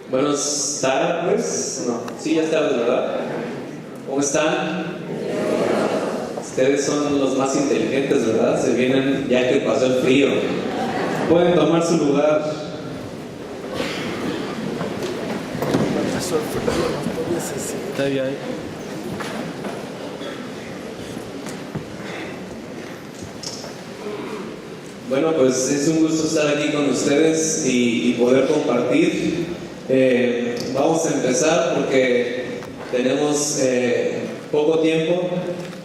Buenos tardes, no, sí, ya es tarde, ¿verdad? ¿Cómo están? Ustedes son los más inteligentes, ¿verdad? Se vienen ya que pasó el frío. Pueden tomar su lugar. Pasó el frío, no necesita ya. Bueno, pues es un gusto estar aquí con ustedes y poder compartir. Vamos a empezar porque tenemos poco tiempo.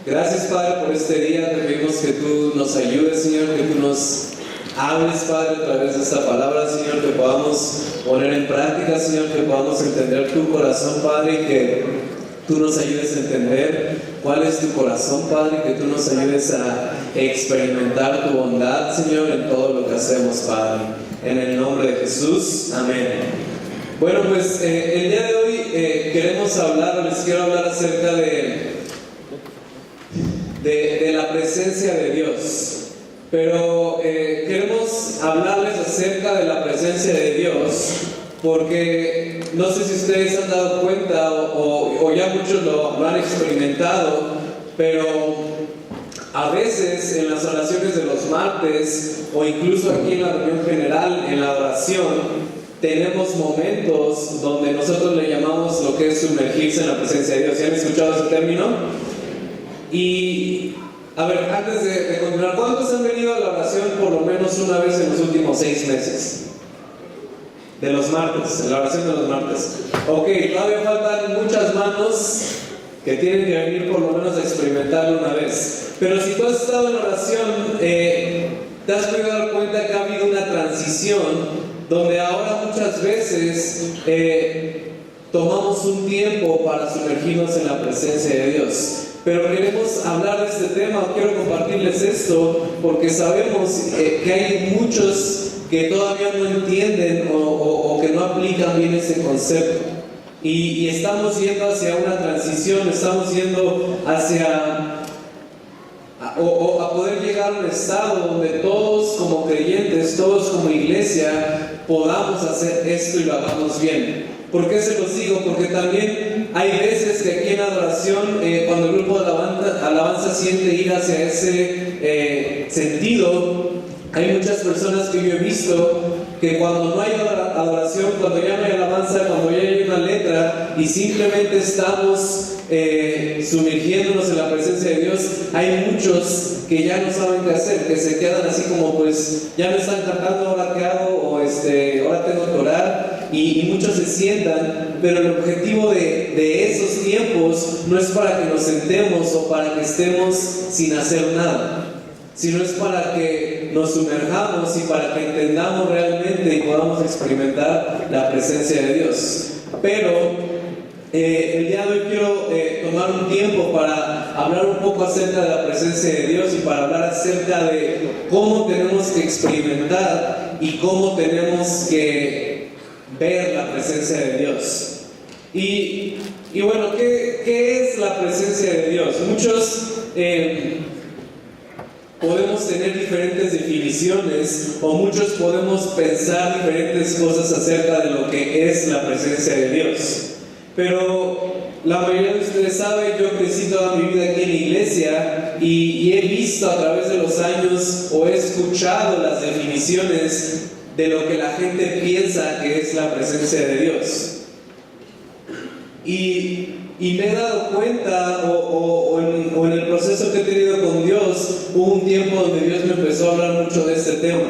Gracias, Padre, por este día. Te pedimos que tú nos ayudes, Señor, que tú nos hables, Padre, a través de esta palabra, Señor, que podamos poner en práctica, Señor, que podamos entender tu corazón, Padre, y que tú nos ayudes a entender cuál es tu corazón, Padre, que tú nos ayudes a experimentar tu bondad, Señor, en todo lo que hacemos, Padre. En el nombre de Jesús, amén. Bueno, pues el día de hoy les quiero hablar acerca de la presencia de Dios. Pero queremos hablarles acerca de la presencia de Dios porque no sé si ustedes han dado cuenta o ya muchos lo han experimentado, pero a veces en las oraciones de los martes o incluso aquí en la reunión general, en la oración, tenemos momentos donde nosotros le llamamos lo que es sumergirse en la presencia de Dios. ¿Ya han escuchado ese término? Y a ver, antes de continuar, ¿cuántos han venido a la oración por lo menos una vez en los últimos 6 meses? De los martes, en la oración de los martes. Ok, todavía faltan muchas manos que tienen que venir por lo menos a experimentarlo una vez. Pero si tú has estado en oración, te has podido dar cuenta que ha habido una transición donde ahora muchas veces tomamos un tiempo para sumergirnos en la presencia de Dios. Pero queremos hablar de este tema, quiero compartirles esto, porque sabemos que hay muchos que todavía no entienden o que no aplican bien ese concepto. Y estamos yendo hacia una transición, estamos yendo hacia a poder llegar a un estado donde todos como creyentes, todos como iglesia, podamos hacer esto y lo hagamos bien. ¿Por qué se los digo? Porque también hay veces que aquí en adoración, cuando el grupo de alabanza siente ir hacia ese sentido, hay muchas personas que yo he visto que cuando no hay adoración, cuando ya no hay alabanza, cuando ya hay una letra y simplemente estamos sumergiéndonos en la presencia de Dios, hay muchos que ya no saben qué hacer, que se quedan así como pues ya no están cantando, ahora qué hago, o ahora tengo que orar, y muchos se sientan, pero el objetivo de esos tiempos no es para que nos sentemos o para que estemos sin hacer nada, sino es para que nos sumerjamos y para que entendamos realmente y podamos experimentar la presencia de Dios. Pero el día de hoy quiero tomar un tiempo para hablar un poco acerca de la presencia de Dios y para hablar acerca de cómo tenemos que experimentar y cómo tenemos que ver la presencia de Dios. Y bueno, ¿qué es la presencia de Dios? Muchos podemos tener diferentes definiciones o muchos podemos pensar diferentes cosas acerca de lo que es la presencia de Dios. Pero la mayoría de ustedes saben, yo crecí toda mi vida aquí en la iglesia y he visto a través de los años o he escuchado las definiciones de lo que la gente piensa que es la presencia de Dios. Y me he dado cuenta, o en el proceso que he tenido con Dios, hubo un tiempo donde Dios me empezó a hablar mucho de este tema.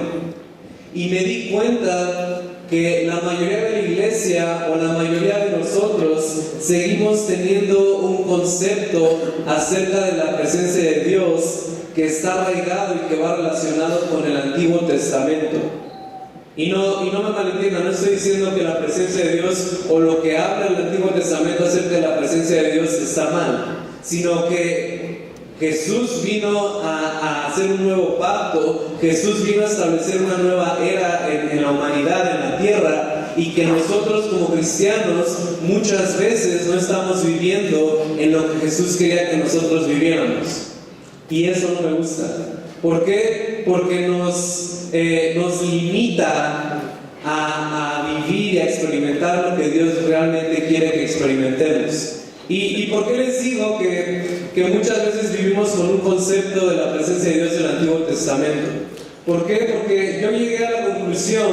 Y me di cuenta que la mayoría de la iglesia o la mayoría de nosotros seguimos teniendo un concepto acerca de la presencia de Dios que está arraigado y que va relacionado con el Antiguo Testamento. Y no me malentiendan, no estoy diciendo que la presencia de Dios o lo que habla el Antiguo Testamento acerca de la presencia de Dios está mal, sino que Jesús vino a hacer un nuevo pacto, Jesús vino a establecer una nueva era en la humanidad, en la tierra, y que nosotros como cristianos muchas veces no estamos viviendo en lo que Jesús quería que nosotros viviéramos. Y eso no me gusta. ¿Por qué? Porque nos limita a vivir y a experimentar lo que Dios realmente quiere que experimentemos. ¿Y por qué les digo que muchas veces vivimos con un concepto de la presencia de Dios del Antiguo Testamento? ¿Por qué? Porque yo llegué a la conclusión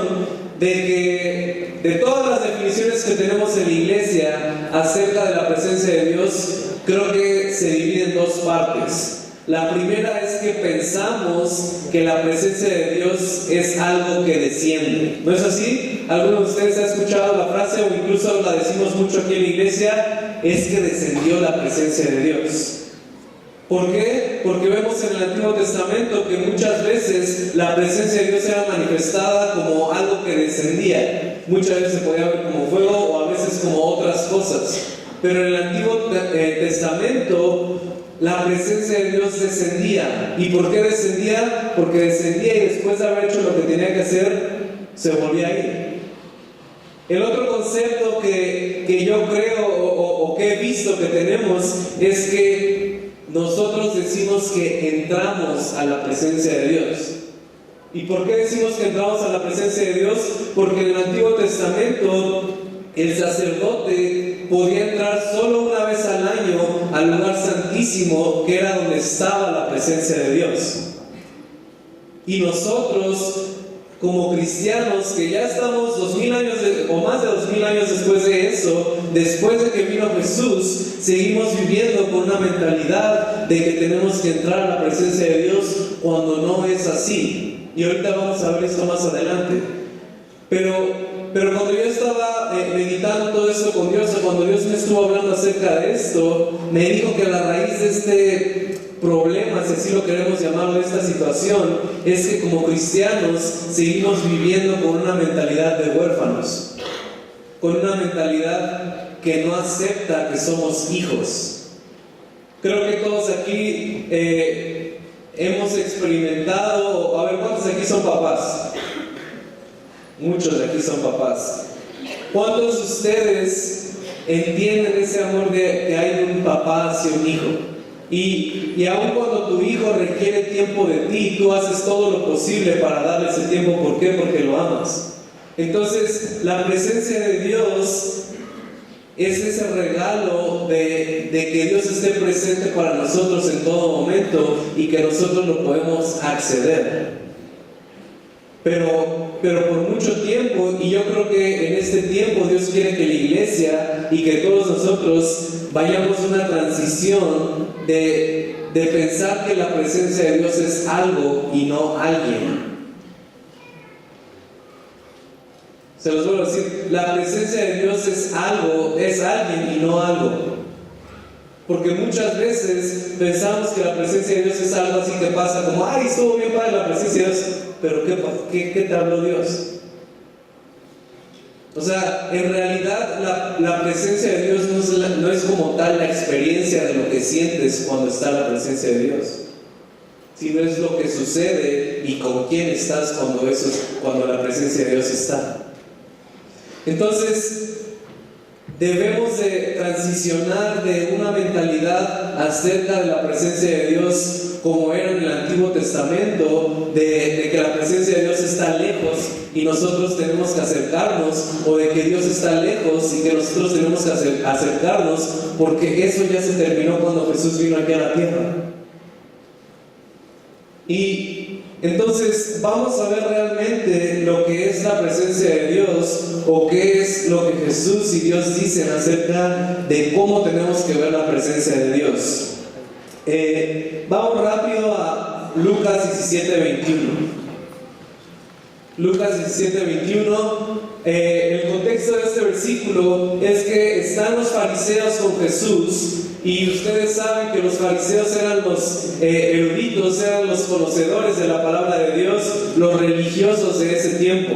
de que de todas las definiciones que tenemos en la iglesia acerca de la presencia de Dios, creo que se divide en dos partes. La primera es que pensamos que la presencia de Dios es algo que desciende. ¿No es así? ¿Alguno de ustedes ha escuchado la frase, o incluso la decimos mucho aquí en la iglesia? Es que descendió la presencia de Dios. ¿Por qué? Porque vemos en el Antiguo Testamento que muchas veces la presencia de Dios era manifestada como algo que descendía. Muchas veces se podía ver como fuego, o a veces como otras cosas. Pero en el Antiguo Testamento la presencia de Dios descendía. ¿Y por qué descendía? Porque descendía y después de haber hecho lo que tenía que hacer, se volvía a ir. El otro concepto que yo creo o que he visto que tenemos es que nosotros decimos que entramos a la presencia de Dios. ¿Y por qué decimos que entramos a la presencia de Dios? Porque en el Antiguo Testamento el sacerdote podía entrar solo una vez al año al lugar santísimo, que era donde estaba la presencia de Dios. Y nosotros, como cristianos, que ya estamos 2000 años o más de 2000 años después de eso, después de que vino Jesús, seguimos viviendo con una mentalidad de que tenemos que entrar a la presencia de Dios cuando no es así. Y ahorita vamos a ver esto más adelante. Pero cuando yo estaba meditando todo esto con Dios, o cuando Dios me estuvo hablando acerca de esto, me dijo que la raíz de este problema, si así lo queremos llamar, de esta situación, es que como cristianos seguimos viviendo con una mentalidad de huérfanos, con una mentalidad que no acepta que somos hijos. Creo que todos aquí hemos experimentado, a ver, ¿cuántos de aquí son papás? Muchos de aquí son papás. ¿Cuántos de ustedes entienden ese amor que hay de un papá hacia un hijo? Y aun cuando tu hijo requiere tiempo de ti, tú haces todo lo posible para darle ese tiempo. ¿Por qué? Porque lo amas. Entonces, la presencia de Dios es ese regalo de que Dios esté presente para nosotros en todo momento y que nosotros lo podemos acceder. Pero por mucho tiempo, y yo creo que en este tiempo Dios quiere que la iglesia y que todos nosotros vayamos a una transición de pensar que la presencia de Dios es algo y no alguien. Se los vuelvo a decir, la presencia de Dios es algo, es alguien y no algo. Porque muchas veces pensamos que la presencia de Dios es algo así que pasa como, ay, estuvo bien padre la presencia de Dios, pero ¿qué te habló Dios? O sea, en realidad la presencia de Dios no es como tal la experiencia de lo que sientes cuando está la presencia de Dios, sino es lo que sucede y con quién estás cuando la presencia de Dios está. Entonces, debemos de transicionar de una mentalidad acerca de la presencia de Dios como era en el Antiguo Testamento, de que la presencia de Dios está lejos y nosotros tenemos que acercarnos, o de que Dios está lejos y que nosotros tenemos que acercarnos, porque eso ya se terminó cuando Jesús vino aquí a la tierra. Y entonces vamos a ver realmente lo que es la presencia de Dios, o qué es lo que Jesús y Dios dicen acerca de cómo tenemos que ver la presencia de Dios. Vamos rápido a Lucas 17:21. Lucas 17:21. El contexto de este versículo es que están los fariseos con Jesús, y ustedes saben que los fariseos eran los eruditos, eran los conocedores de la palabra de Dios, los religiosos de ese tiempo.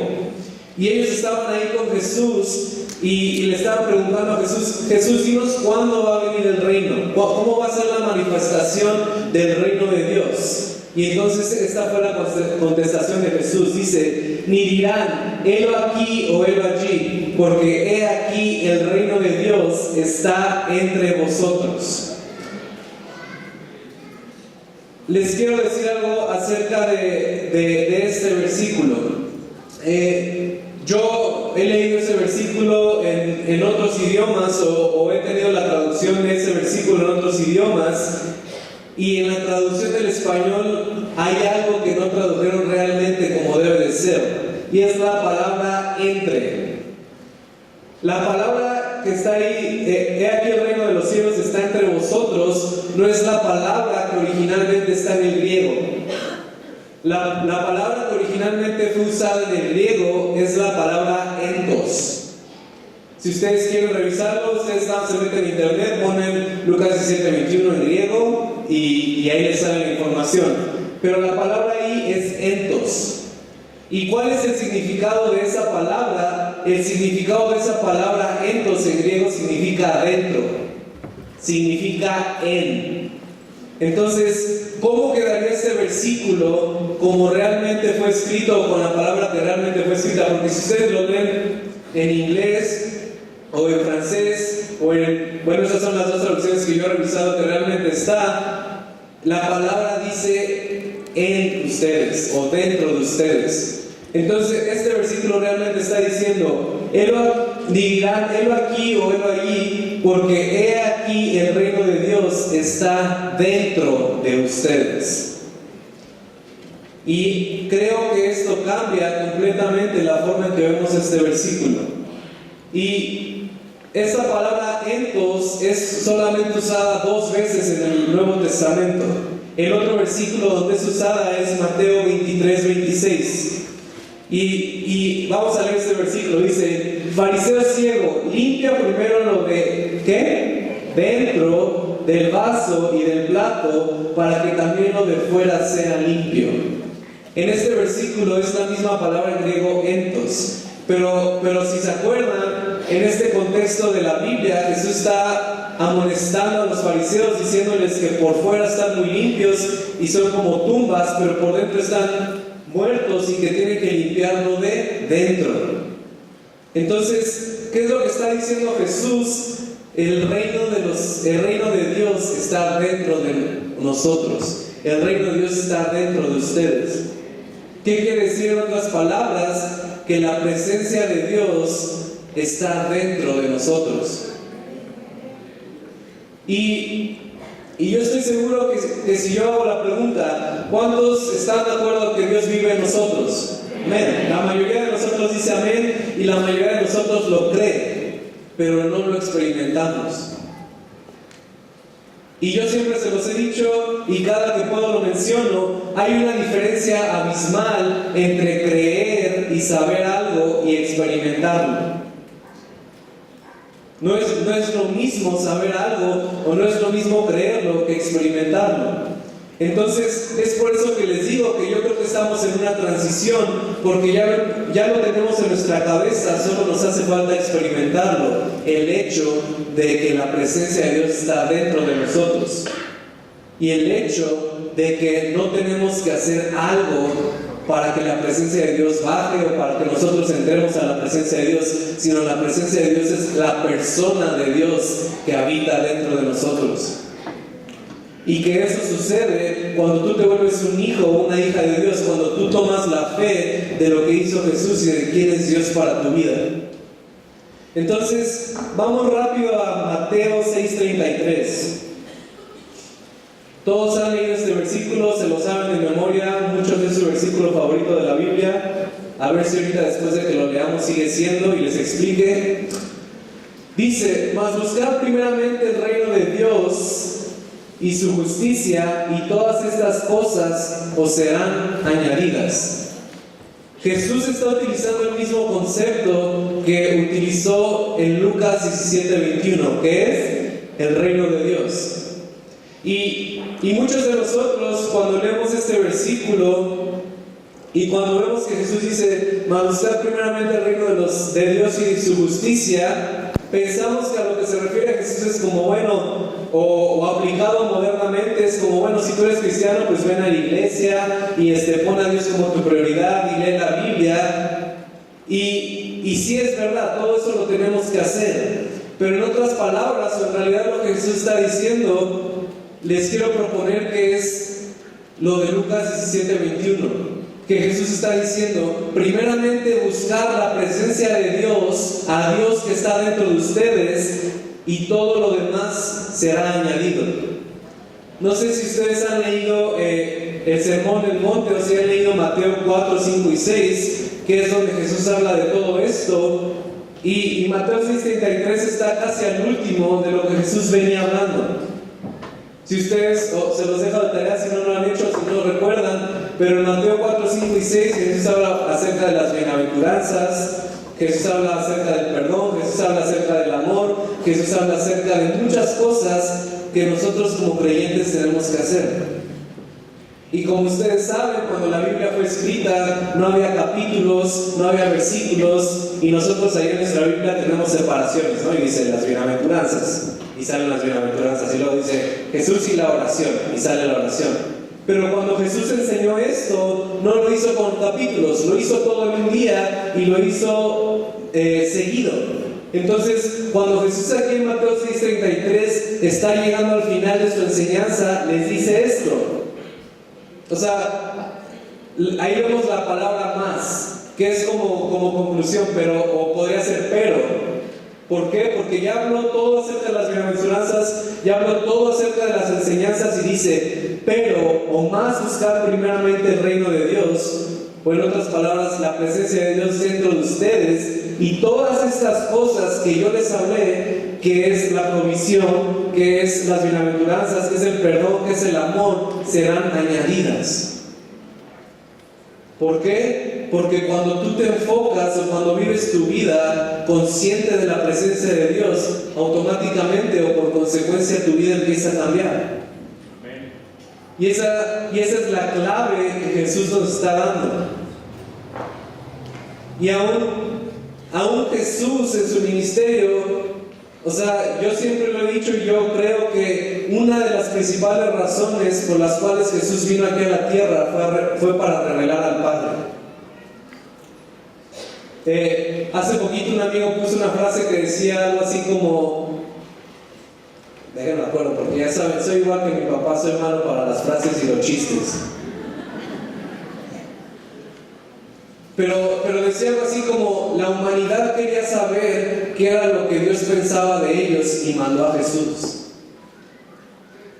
Y ellos estaban ahí con Jesús y le estaban preguntando a Jesús: Jesús, dinos cuándo va a venir el reino, cómo va a ser la manifestación del reino de Dios. Y entonces esta fue la contestación de Jesús. Dice: ni dirán, helo aquí o helo allí, porque he aquí el reino de Dios está entre vosotros. Les quiero decir algo acerca de este versículo. yo he leído ese versículo en otros idiomas o he tenido la traducción de ese versículo en otros idiomas, y en la traducción del español hay algo que no tradujeron realmente como debe de ser, y es la palabra entre. La palabra que está ahí, he aquí el reino de los cielos está entre vosotros, no es la palabra que originalmente está en el griego. La palabra que originalmente fue usada en el griego es la palabra entos. Si ustedes quieren revisarlo, ustedes se meten en internet, ponen Lucas 17:21 en griego y ahí les sale la información. Pero la palabra ahí es entos. ¿Y cuál es el significado de esa palabra? El significado de esa palabra entos en griego significa adentro, significa en. Entonces, ¿cómo quedaría este versículo como realmente fue escrito o con la palabra que realmente fue escrita? Porque si ustedes lo leen en inglés o en francés o bueno, esas son las dos traducciones que yo he revisado que realmente está, la palabra dice en ustedes o dentro de ustedes. Entonces, este versículo realmente está diciendo, dirán, helo aquí o helo allí, porque he aquí el reino de Dios está dentro de ustedes. Y creo que esto cambia completamente la forma en que vemos este versículo. Y esta palabra entos es solamente usada 2 veces en el Nuevo Testamento. El otro versículo donde es usada es Mateo 23:26. Y vamos a leer este versículo. Dice: fariseo ciego, limpia primero lo de ¿qué? Dentro del vaso y del plato, para que también lo de fuera sea limpio. En este versículo es la misma palabra en griego entos. Pero si se acuerdan, en este contexto de la Biblia, Jesús está amonestando a los fariseos, diciéndoles que por fuera están muy limpios y son como tumbas, pero por dentro están muertos y que tienen que limpiarlo de dentro. Entonces, ¿qué es lo que está diciendo Jesús? El reino de Dios está dentro de nosotros. El reino de Dios está dentro de ustedes. ¿Qué quiere decir en otras palabras? Que la presencia de Dios está dentro de nosotros. Y yo estoy seguro que si yo hago la pregunta, ¿cuántos están de acuerdo que Dios vive en nosotros? Amén. La mayoría de nosotros dice amén y la mayoría de nosotros lo cree, pero no lo experimentamos. Y yo siempre se los he dicho y cada que puedo lo menciono, hay una diferencia abismal entre creer y saber algo y experimentarlo. No es lo mismo saber algo o no es lo mismo creerlo que experimentarlo. Entonces es por eso que les digo que yo creo que estamos en una transición, porque ya lo tenemos en nuestra cabeza, solo nos hace falta experimentarlo, el hecho de que la presencia de Dios está dentro de nosotros y el hecho de que no tenemos que hacer algo para que la presencia de Dios baje o para que nosotros entremos a la presencia de Dios, sino la presencia de Dios es la persona de Dios que habita dentro de nosotros. Y que eso sucede cuando tú te vuelves un hijo o una hija de Dios, cuando tú tomas la fe de lo que hizo Jesús y de quién es Dios para tu vida. Entonces, vamos rápido a Mateo 6:33. Todos han leído este versículo, se lo saben de memoria, muchos es su versículo favorito de la Biblia. A ver si ahorita después de que lo leamos sigue siendo y les explique. Dice: mas buscad primeramente el reino de Dios y su justicia, y todas estas cosas os serán añadidas. Jesús está utilizando el mismo concepto que utilizó en Lucas 17:21, que es el reino de Dios. Y muchos de nosotros, cuando leemos este versículo y cuando vemos que Jesús dice: mas buscad primeramente el reino de Dios y su justicia, pensamos que a lo que se refiere a Jesús es como, bueno, o aplicado modernamente, es como, bueno, si tú eres cristiano, pues ven a la iglesia y pon a Dios como tu prioridad y lee la Biblia. Y sí es verdad, todo eso lo tenemos que hacer. Pero en otras palabras, o en realidad lo que Jesús está diciendo, les quiero proponer que es lo de Lucas 17:21. que Jesús está diciendo, primeramente buscar la presencia de Dios, a Dios que está dentro de ustedes, y todo lo demás será añadido. No sé si ustedes han leído el Sermón del Monte, o si han leído Mateo 4, 5 y 6, que es donde Jesús habla de todo esto, y Mateo 6:33 está casi al último de lo que Jesús venía hablando. Si ustedes, se los dejo de tarea si no lo han hecho, si no lo recuerdan, pero en Mateo 4, 5 y 6 Jesús habla acerca de las bienaventuranzas, Jesús habla acerca del perdón, Jesús habla acerca del amor, Jesús habla acerca de muchas cosas que nosotros como creyentes tenemos que hacer. Y como ustedes saben, cuando la Biblia fue escrita, no había capítulos, no había versículos, y nosotros ahí en nuestra Biblia tenemos separaciones, ¿no? Y dice las bienaventuranzas, y salen las bienaventuranzas, y luego dice Jesús y la oración, y sale la oración. Pero cuando Jesús enseñó esto, no lo hizo con capítulos, lo hizo todo en un día, y lo hizo seguido. Entonces, cuando Jesús aquí en Mateo 6:33 está llegando al final de su enseñanza, les dice esto. O sea, ahí vemos la palabra más, que es como conclusión, o podría ser pero. ¿Por qué? Porque ya habló todo acerca de las bienaventuranzas, ya habló todo acerca de las enseñanzas y dice, pero, o más buscar primeramente el reino de Dios, o en otras palabras, la presencia de Dios dentro de ustedes, y todas estas cosas que yo les hablé, que es la provisión, que es las bienaventuranzas, que es el perdón, que es el amor, serán añadidas. ¿Por qué? Porque cuando tú te enfocas o cuando vives tu vida consciente de la presencia de Dios, automáticamente o por consecuencia tu vida empieza a cambiar. Y esa es la clave que Jesús nos está dando. Y aún Jesús en su ministerio, o sea, yo siempre lo he dicho y yo creo que una de las principales razones por las cuales Jesús vino aquí a la tierra fue para revelar al Padre. Hace poquito un amigo puso una frase que decía algo así como, déjenme me acuerdo porque ya saben, soy igual que mi papá, soy malo para las frases y los chistes. Pero decía algo así como, la humanidad quería saber qué era lo que Dios pensaba de ellos y mandó a Jesús.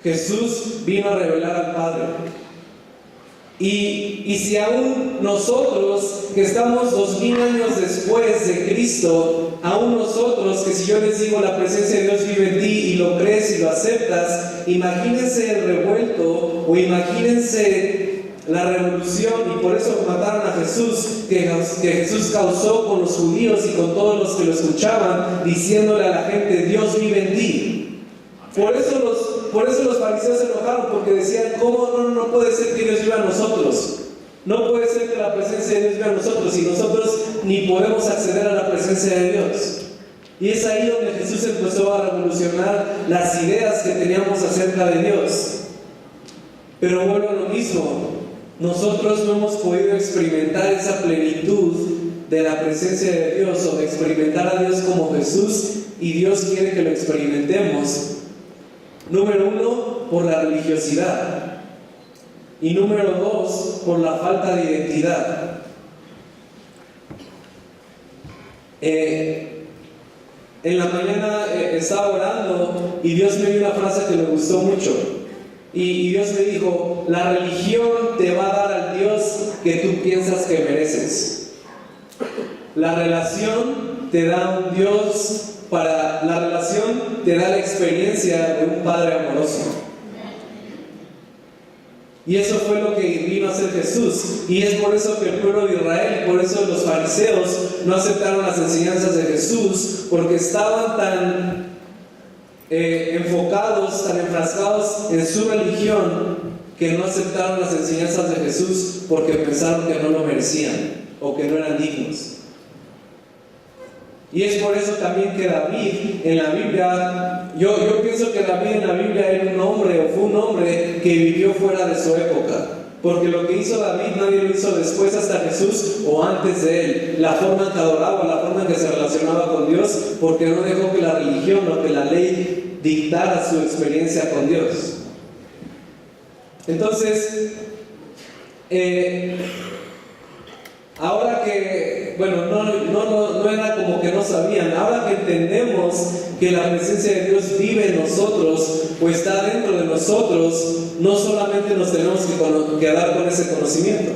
Jesús vino a revelar al Padre. Y si aún nosotros, que estamos 2000 años después de Cristo, aún nosotros, que si yo les digo la presencia de Dios vive en ti y lo crees y lo aceptas, imagínense el revuelto o imagínense la revolución, y por eso mataron a Jesús, que Jesús causó con los judíos y con todos los que lo escuchaban, diciéndole a la gente, Dios vive en ti. Por eso los fariseos se enojaron, porque decían, ¿cómo no puede ser que Dios viva en nosotros? No puede ser que la presencia de Dios viva en nosotros, y nosotros ni podemos acceder a la presencia de Dios. Y es ahí donde Jesús empezó a revolucionar las ideas que teníamos acerca de Dios. Pero vuelvo a lo mismo, nosotros no hemos podido experimentar esa plenitud de la presencia de Dios, o de experimentar a Dios como Jesús, y Dios quiere que lo experimentemos. Número 1, por la religiosidad, y número 2, por la falta de identidad. En la mañana estaba orando y Dios me dio una frase que me gustó mucho. Y Dios me dijo, la religión te va a dar al Dios que tú piensas que mereces. La relación te da un Dios, la relación te da la experiencia de un Padre amoroso. Y eso fue lo que vino a hacer Jesús. Y es por eso que el pueblo de Israel, por eso los fariseos no aceptaron las enseñanzas de Jesús, porque estaban tan enfocados, tan enfrascados en su religión, que no aceptaron las enseñanzas de Jesús porque pensaron que no lo merecían o que no eran dignos. Y es por eso también que David en la Biblia, yo pienso que David en la Biblia era un hombre, o fue un hombre que vivió fuera de su época, porque lo que hizo David nadie lo hizo después hasta Jesús o antes de él. La forma en que adoraba, la forma en que se relacionaba con Dios, porque no dejó que la religión o que la ley dictara su experiencia con Dios. Entonces, ahora que, bueno, no era como que no sabían, ahora que entendemos que la presencia de Dios vive en nosotros o está dentro de nosotros, no solamente nos tenemos que quedar con ese conocimiento,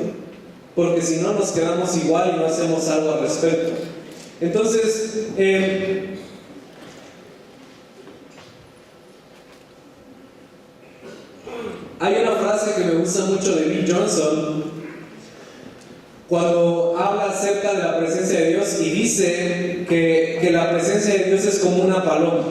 porque si no nos quedamos igual y no hacemos algo al respecto. Entonces, hay una frase que me gusta mucho de Bill Johnson cuando habla acerca de la presencia de Dios y dice que la presencia de Dios es como una paloma.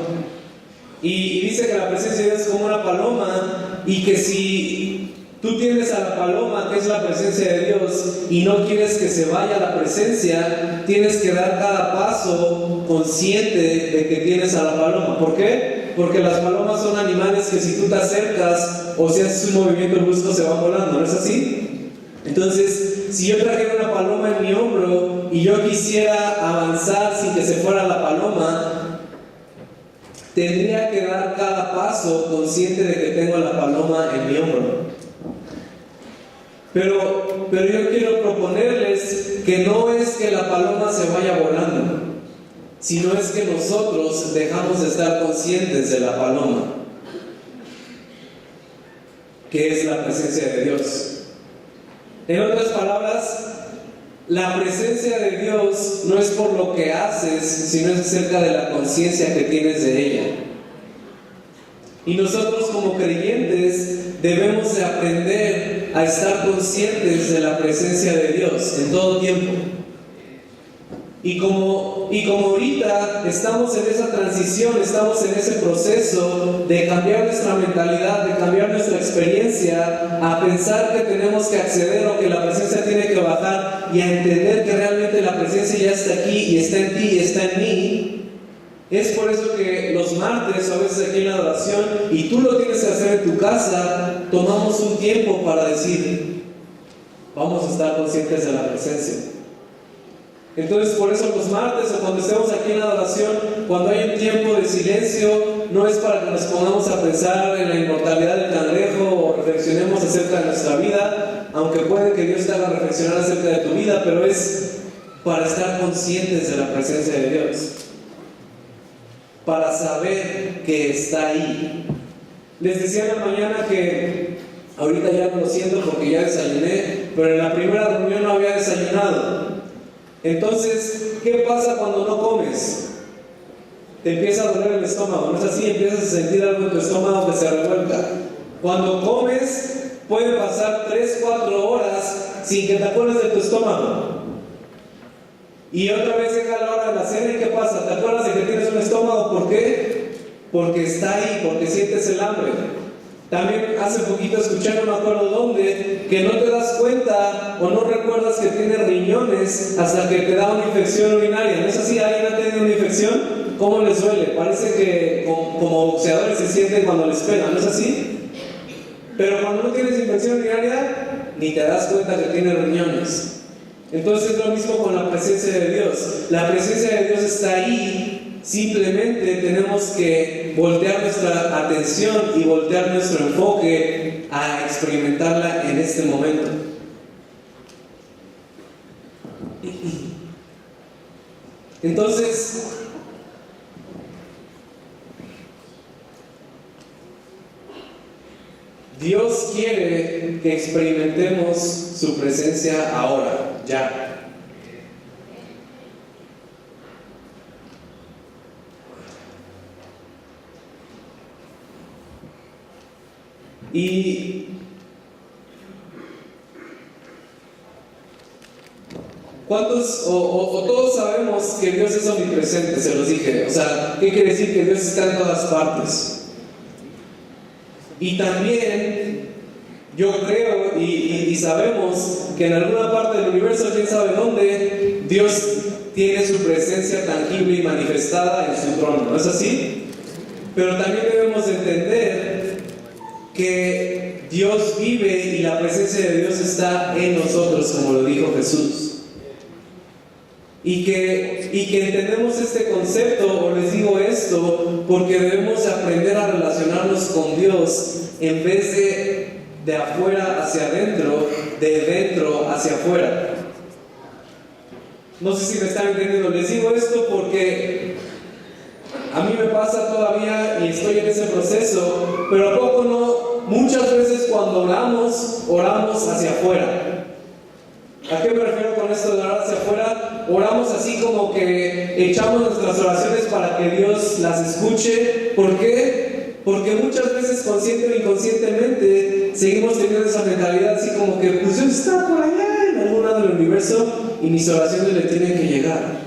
Y dice que la presencia de Dios es como una paloma y que si tú tienes a la paloma, que es la presencia de Dios, y no quieres que se vaya la presencia, tienes que dar cada paso consciente de que tienes a la paloma. ¿Por qué? Porque las palomas son animales que si tú te acercas o si haces un movimiento brusco se van volando, ¿no es así? Entonces, si yo trajera una paloma en mi hombro y yo quisiera avanzar sin que se fuera la paloma, tendría que dar cada paso consciente de que tengo la paloma en mi hombro. Pero yo quiero proponerles que no es que la paloma se vaya volando, sino es que nosotros dejamos de estar conscientes de la paloma, que es la presencia de Dios. En otras palabras, la presencia de Dios no es por lo que haces, sino es acerca de la conciencia que tienes de ella. Y nosotros como creyentes debemos de aprender a estar conscientes de la presencia de Dios en todo tiempo. Y como ahorita estamos en esa transición, estamos en ese proceso de cambiar nuestra mentalidad, de cambiar nuestra experiencia, a pensar que tenemos que acceder o que la presencia tiene que bajar y a entender que realmente la presencia ya está aquí y está en ti y está en mí. Es por eso que los martes, o a veces aquí en la adoración, y tú lo tienes que hacer en tu casa, tomamos un tiempo para decir, vamos a estar conscientes de la presencia. Entonces, por eso los martes o cuando estemos aquí en la adoración, cuando hay un tiempo de silencio, no es para que nos pongamos a pensar en la inmortalidad del cangrejo o reflexionemos acerca de nuestra vida, aunque puede que Dios te haga reflexionar acerca de tu vida, pero es para estar conscientes de la presencia de Dios, para saber que está ahí. Les decía en la mañana que ahorita ya no lo siento porque ya desayuné, pero en la primera reunión no había desayunado. Entonces, ¿qué pasa cuando no comes? Te empieza a doler el estómago, ¿no es así? Empiezas a sentir algo en tu estómago que se revuelca. Cuando comes, puede pasar 3-4 horas sin que te acuerdes de tu estómago. Y otra vez llega la hora de la cena y ¿qué pasa? ¿Te acuerdas de que tienes un estómago? ¿Por qué? Porque está ahí, porque sientes el hambre. También hace poquito escuché, no me acuerdo dónde, que no te das cuenta o no recuerdas que tienes riñones hasta que te da una infección urinaria. ¿No es así? ¿Alguien ha tenido una infección? ¿Cómo les duele? Parece que como boxeadores se sienten cuando les pegan, ¿no es así? Pero cuando no tienes infección urinaria, ni te das cuenta que tienes riñones. Entonces es lo mismo con la presencia de Dios. La presencia de Dios está ahí. Simplemente tenemos que voltear nuestra atención y voltear nuestro enfoque a experimentarla en este momento. Entonces, Dios quiere que experimentemos su presencia ahora, ya. Y ¿cuántos o todos sabemos que Dios es omnipresente? Se los dije. O sea, ¿qué quiere decir? Que Dios está en todas partes. Y también yo creo y sabemos que en alguna parte del universo, quién sabe dónde, Dios tiene su presencia tangible y manifestada en su trono. ¿No es así? Pero también debemos entender que Dios vive y la presencia de Dios está en nosotros, como lo dijo Jesús. Y que entendemos este concepto, o les digo esto, porque debemos aprender a relacionarnos con Dios en vez de afuera hacia adentro, de dentro hacia afuera. No sé si me están entendiendo. Les digo esto porque a mí me pasa todavía y estoy en ese proceso, pero ¿a poco no? Muchas veces cuando oramos hacia afuera. ¿A qué me refiero con esto de orar hacia afuera? Oramos así como que echamos nuestras oraciones para que Dios las escuche. ¿Por qué? Porque muchas veces, consciente o inconscientemente, seguimos teniendo esa mentalidad así como que pues Dios está por allá en algún lado del universo y mis oraciones le tienen que llegar.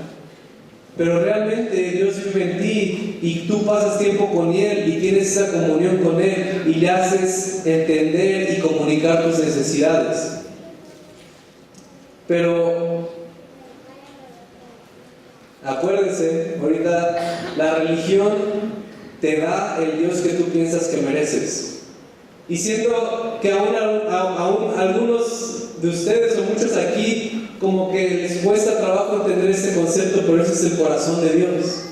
Pero realmente Dios vive en ti y tú pasas tiempo con Él y tienes esa comunión con Él y le haces entender y comunicar tus necesidades. Pero acuérdense, ahorita la religión te da el Dios que tú piensas que mereces. Y siento que aún algunos de ustedes o muchos aquí como que les cuesta trabajo entender este concepto, pero ese es el corazón de Dios.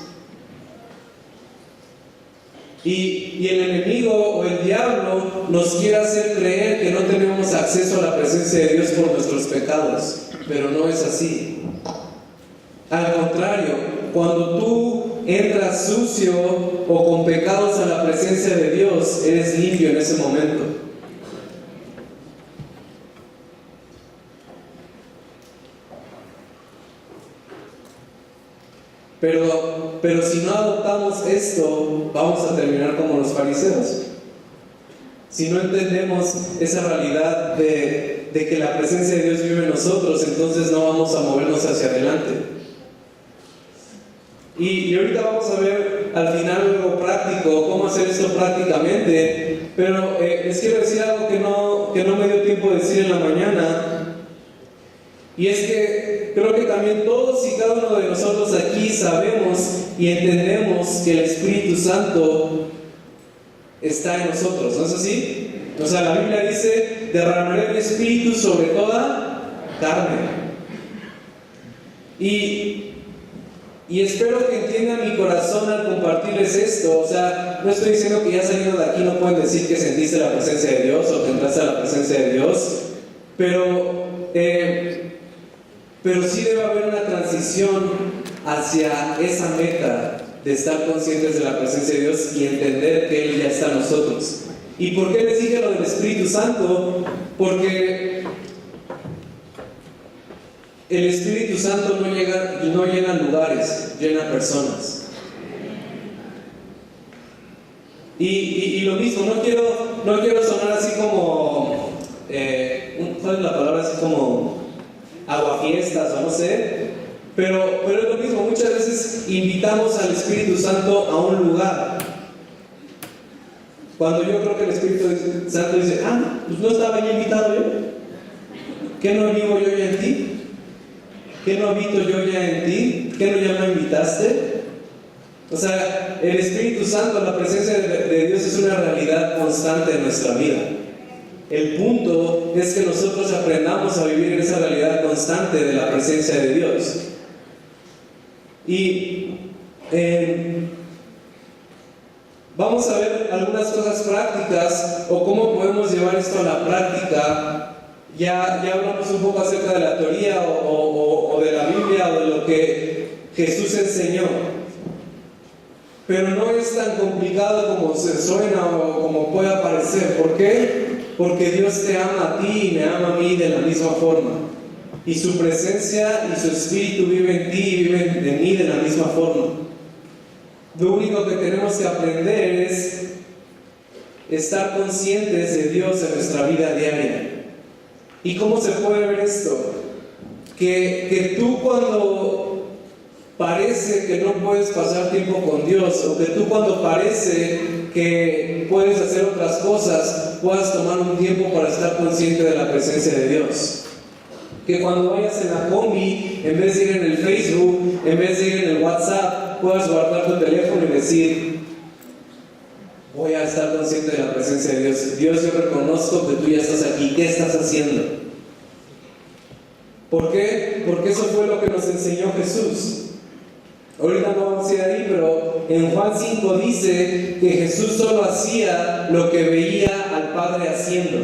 Y el enemigo o el diablo nos quiere hacer creer que no tenemos acceso a la presencia de Dios por nuestros pecados, pero no es así. Al contrario, cuando tú entras sucio o con pecados a la presencia de Dios, eres limpio en ese momento. Pero si no adoptamos esto, vamos a terminar como los fariseos. Si no entendemos esa realidad de que la presencia de Dios vive en nosotros, entonces no vamos a movernos hacia adelante. Y ahorita vamos a ver al final algo práctico, cómo hacer esto prácticamente. Pero les quiero decir algo que no me dio tiempo de decir en la mañana. Y es que creo que también todos y cada uno de nosotros aquí sabemos y entendemos que el Espíritu Santo está en nosotros, ¿no es así? O sea, la Biblia dice, derramaré mi Espíritu sobre toda carne. Y espero que entiendan mi corazón al compartirles esto. O sea, no estoy diciendo que ya saliendo de aquí no pueden decir que sentiste la presencia de Dios o que entraste a la presencia de Dios, pero sí debe haber una transición hacia esa meta de estar conscientes de la presencia de Dios y entender que Él ya está en nosotros. ¿Y por qué les dije lo del Espíritu Santo? Porque el Espíritu Santo no llega a lugares, llena personas. Y lo mismo, no quiero sonar así como, ¿cuál es la palabra? Así como aguafiestas o no sé, pero es lo mismo. Muchas veces invitamos al Espíritu Santo a un lugar, cuando yo creo que el Espíritu Santo dice, pues no estaba ya invitado yo. ¿Qué no vivo yo ya en ti? ¿Qué no habito yo ya en ti? ¿Qué no ya me invitaste? O sea, el Espíritu Santo, la presencia de Dios es una realidad constante en nuestra vida. El punto es que nosotros aprendamos a vivir en esa realidad constante de la presencia de Dios. Y vamos a ver algunas cosas prácticas o cómo podemos llevar esto a la práctica. Ya hablamos un poco acerca de la teoría o de la Biblia o de lo que Jesús enseñó. Pero no es tan complicado como se suena o como puede parecer. ¿Por qué? Porque Dios te ama a ti y me ama a mí de la misma forma. Y su presencia y su Espíritu vive en ti y vive en mí de la misma forma. Lo único que tenemos que aprender es estar conscientes de Dios en nuestra vida diaria. ¿Y cómo se puede ver esto? Que tú cuando parece que no puedes pasar tiempo con Dios, o que tú cuando parece que puedes hacer otras cosas, puedas tomar un tiempo para estar consciente de la presencia de Dios. Que cuando vayas en la combi, en vez de ir en el Facebook, en vez de ir en el WhatsApp, puedas guardar tu teléfono y decir, voy a estar consciente de la presencia de Dios. Dios, yo reconozco que tú ya estás aquí. ¿Qué estás haciendo? ¿Por qué? Porque eso fue lo que nos enseñó Jesús. Ahorita no vamos a ir ahí, pero en Juan 5 dice que Jesús solo hacía lo que veía al Padre haciendo.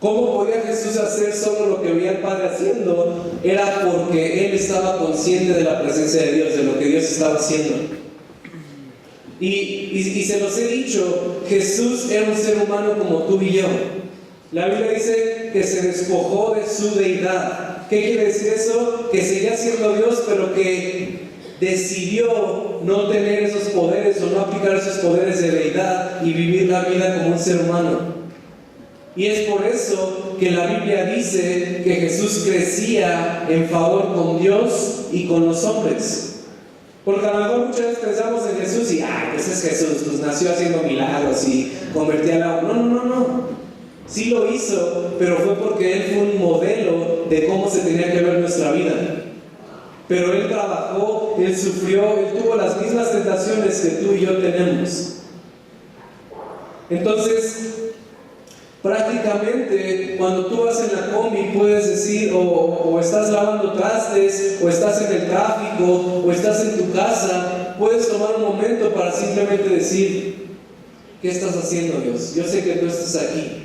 ¿Cómo podía Jesús hacer solo lo que veía el Padre haciendo? Era porque Él estaba consciente de la presencia de Dios, de lo que Dios estaba haciendo. Y se los he dicho, Jesús era un ser humano como tú y yo. La Biblia dice que se despojó de su deidad. ¿Qué quiere decir eso? Que seguía siendo Dios, pero que decidió no tener esos poderes o no aplicar esos poderes de deidad y vivir la vida como un ser humano. Y es por eso que la Biblia dice que Jesús crecía en favor con Dios y con los hombres. Porque a lo mejor muchas veces pensamos en Jesús y, pues es Jesús, pues nació haciendo milagros y convertía al agua. No. Sí lo hizo, pero fue porque Él fue un modelo de cómo se tenía que ver nuestra vida. Pero Él trabajó, Él sufrió, Él tuvo las mismas tentaciones que tú y yo tenemos. Entonces, prácticamente, cuando tú vas en la combi, puedes decir, o estás lavando trastes, o estás en el tráfico, o estás en tu casa, puedes tomar un momento para simplemente decir, ¿qué estás haciendo, Dios? Yo sé que tú estás aquí.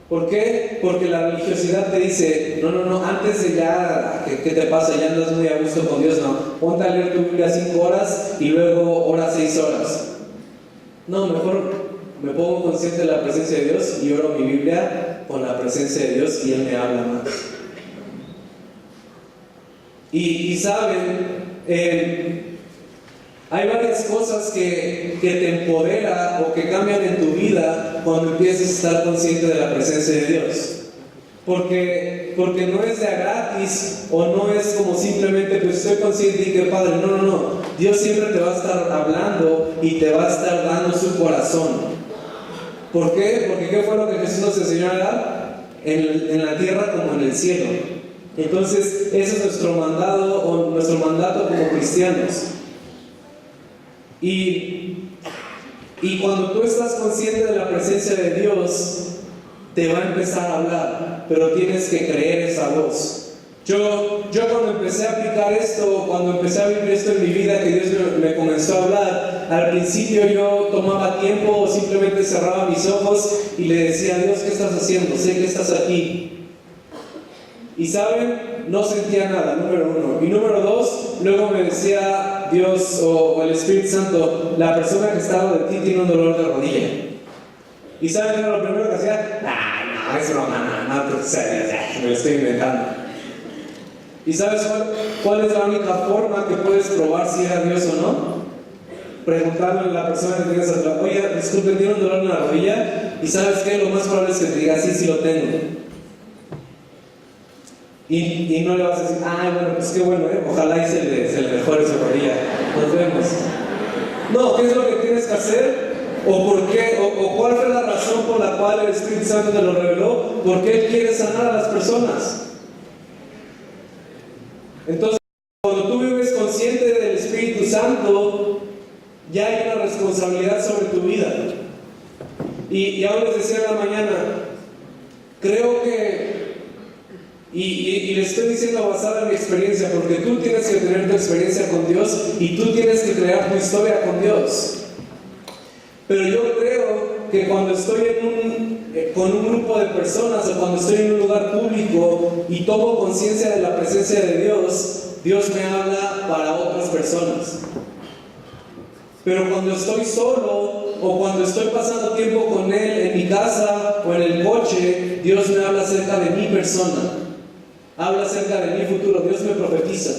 ¿Por qué? Porque la religiosidad te dice, no, antes de ya, ¿qué te pasa? Ya andas muy a gusto con Dios, no. Ponte a leer tu Biblia 5 horas y luego ora 6 horas. No, mejor me pongo consciente de la presencia de Dios y oro mi Biblia con la presencia de Dios y Él me habla más. Y saben, hay varias cosas que te empodera o que cambian en tu vida cuando empiezas a estar consciente de la presencia de Dios. Porque no es de a gratis o no es como simplemente pues estoy consciente y que padre, no. Dios siempre te va a estar hablando y te va a estar dando su corazón. ¿Por qué? Porque ¿qué fue lo que Jesús nos enseñó a dar? En la tierra como en el cielo. Entonces, ese es nuestro mandato como cristianos. Y cuando tú estás consciente de la presencia de Dios, te va a empezar a hablar, pero tienes que creer esa voz. Yo cuando empecé a aplicar esto, cuando empecé a vivir esto en mi vida, que Dios me comenzó a hablar, al principio yo tomaba tiempo o simplemente cerraba mis ojos y le decía a Dios, ¿qué estás haciendo? Sé que estás aquí. Y saben, no sentía nada, número 1. Y número 2, luego me decía Dios o el Espíritu Santo, la persona que está de ti tiene un dolor de rodilla. Y saben que era lo primero que hacía, no, es broma, no, me lo estoy inventando. ¿Y sabes cuál es la única forma que puedes probar si era Dios o no? Preguntarle a la persona que tienes atrás, oye, disculpe, ¿tiene un dolor en la rodilla? Y ¿sabes qué? Lo más probable es que te diga, sí lo tengo. Y no le vas a decir, bueno, pues qué bueno, ojalá y se le mejore su rodilla. Nos vemos. No, ¿qué es lo que tienes que hacer? ¿O por qué? ¿O cuál fue la razón por la cual el Espíritu Santo te lo reveló? Porque Él quiere sanar a las personas. Entonces, cuando tú vives consciente del Espíritu Santo, ya hay una responsabilidad sobre tu vida. Y aún les decía en la mañana, creo que y les estoy diciendo basada en mi experiencia, porque tú tienes que tener tu experiencia con Dios y tú tienes que crear tu historia con Dios. Pero yo creo que cuando estoy con un grupo de personas o cuando estoy en un lugar público y tomo conciencia de la presencia de Dios, Dios me habla para otras personas. Pero cuando estoy solo o cuando estoy pasando tiempo con Él en mi casa o en el coche, Dios me habla acerca de mi persona. Habla acerca de mi futuro, Dios me profetiza.